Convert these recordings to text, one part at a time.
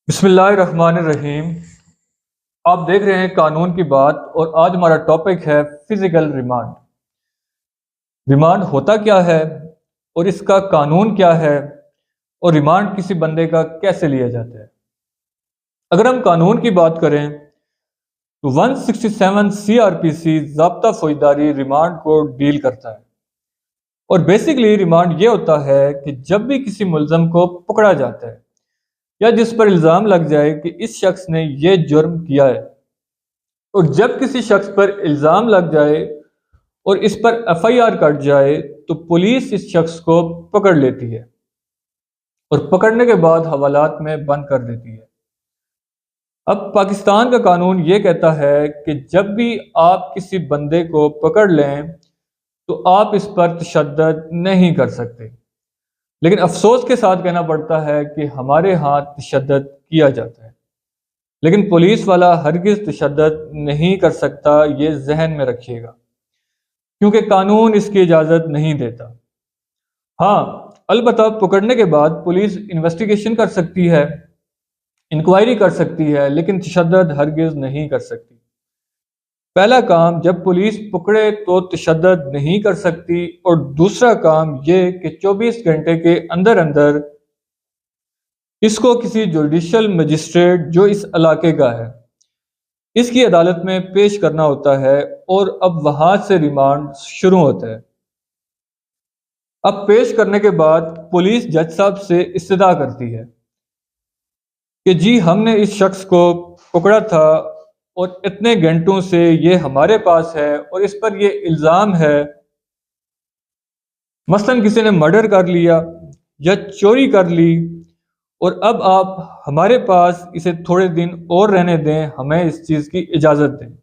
बिस्मिल्लाहिर्रहमानिर्रहीम। आप देख रहे हैं कानून की बात और आज हमारा टॉपिक है फिजिकल रिमांड। रिमांड होता क्या है और इसका कानून क्या है और रिमांड किसी बंदे का कैसे लिया जाता है। अगर हम कानून की बात करें तो 167 CRPC ज़ाब्ता फौजदारी रिमांड को डील करता है और बेसिकली रिमांड ये होता है कि जब भी किसी मुल्ज़म को पकड़ा जाता है या जिस पर इल्ज़ाम लग जाए कि इस शख्स ने ये जुर्म किया है, और जब किसी शख्स पर इल्ज़ाम लग जाए और इस पर FIR कट जाए तो पुलिस इस शख्स को पकड़ लेती है और पकड़ने के बाद हवालात में बंद कर देती है। अब पाकिस्तान का कानून ये कहता है कि जब भी आप किसी बंदे को पकड़ लें तो आप इस पर तशद्दुद नहीं कर सकते, लेकिन अफसोस के साथ कहना पड़ता है कि हमारे यहाँ तशद्दुद किया जाता है, लेकिन पुलिस वाला हरगिज़ तशद्दुद नहीं कर सकता, ये जहन में रखिएगा, क्योंकि कानून इसकी इजाज़त नहीं देता। हाँ, अलबत्ता पकड़ने के बाद पुलिस इन्वेस्टिगेशन कर सकती है, इंक्वायरी कर सकती है, लेकिन तशद्दुद हरगिज़ नहीं कर सकती। पहला काम, जब पुलिस पकड़े तो तशद्दुद नहीं कर सकती, और दूसरा काम ये कि 24 घंटे के अंदर अंदर इसको किसी जुडिशल मजिस्ट्रेट जो इस इलाके का है इसकी अदालत में पेश करना होता है और अब वहां से रिमांड शुरू होता है। अब पेश करने के बाद पुलिस जज साहब से इस्तदा करती है कि जी हमने इस शख्स को पकड़ा था और इतने घंटों से ये हमारे पास है और इस पर ये इल्ज़ाम है, मसलन किसी ने मर्डर कर लिया या चोरी कर ली, और अब आप हमारे पास इसे थोड़े दिन और रहने दें, हमें इस चीज़ की इजाज़त दें।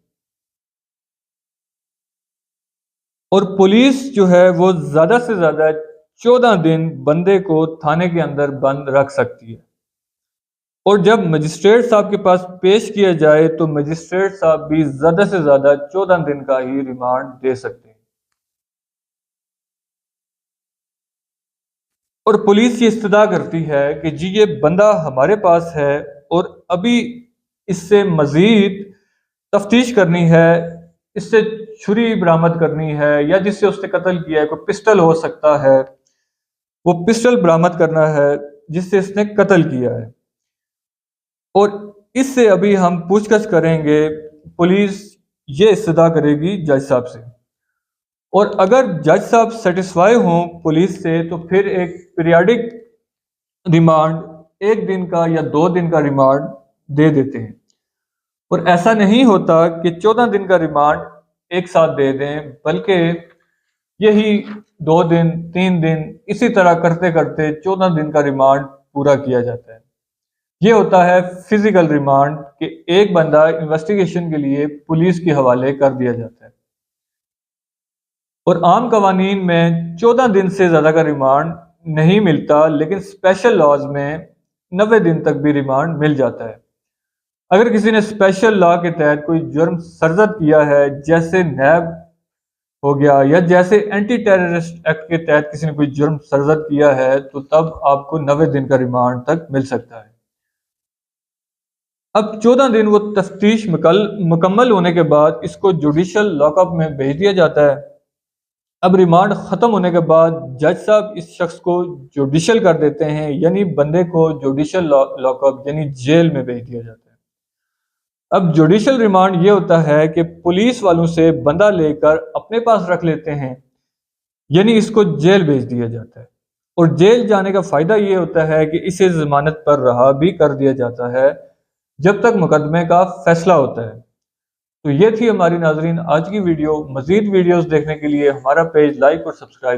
और पुलिस जो है वो ज़्यादा से ज़्यादा 14 दिन बंदे को थाने के अंदर बंद रख सकती है, और जब मजिस्ट्रेट साहब के पास पेश किया जाए तो मजिस्ट्रेट साहब भी ज़्यादा से ज़्यादा 14 दिन का ही रिमांड दे सकते हैं। और पुलिस ये इस्तदा करती है कि जी ये बंदा हमारे पास है और अभी इससे मज़ीद तफ्तीश करनी है, इससे छुरी बरामद करनी है, या जिससे उसने कत्ल किया है, कोई पिस्टल हो सकता है, वो पिस्टल बरामद करना है जिससे इसने कत्ल किया है, और इससे अभी हम पूछताछ करेंगे। पुलिस ये इस्तदा करेगी जज साहब से, और अगर जज साहब सेटिस्फाई हों पुलिस से तो फिर एक पीरियाडिक रिमांड 1 दिन का या 2 दिन का रिमांड दे देते हैं। और ऐसा नहीं होता कि 14 दिन का रिमांड एक साथ दे दें, बल्कि यही 2 दिन 3 दिन इसी तरह करते करते 14 दिन का रिमांड पूरा किया जाता है। ये होता है फिजिकल रिमांड, कि एक बंदा इन्वेस्टिगेशन के लिए पुलिस के हवाले कर दिया जाता है। और आम कवानीन में 14 दिन से ज़्यादा का रिमांड नहीं मिलता, लेकिन स्पेशल लॉज में 90 दिन तक भी रिमांड मिल जाता है। अगर किसी ने स्पेशल लॉ के तहत कोई जुर्म सरजद किया है, जैसे नैब हो गया, या जैसे एंटी टेररिस्ट एक्ट के तहत किसी ने कोई जुर्म सरजद किया है, तो तब आपको 90 दिन का रिमांड तक मिल सकता है। अब 14 दिन वो तफ्तीश मुकम्मल होने के बाद इसको जुडिशल लॉकअप में भेज दिया जाता है। अब रिमांड ख़त्म होने के बाद जज साहब इस शख्स को जुडिशल कर देते हैं, यानी बंदे को जुडिशल लॉकअप यानी जेल में भेज दिया जाता है। अब जुडिशल रिमांड ये होता है कि पुलिस वालों से बंदा लेकर अपने पास रख लेते हैं, यानी इसको जेल भेज दिया जाता है। और जेल जाने का फ़ायदा ये होता है कि इसे ज़मानत पर रहा भी कर दिया जाता है जब तक मुकदमे का फैसला होता है। तो ये थी हमारी नाजरीन आज की वीडियो। मज़ीद वीडियोस देखने के लिए हमारा पेज लाइक और सब्सक्राइब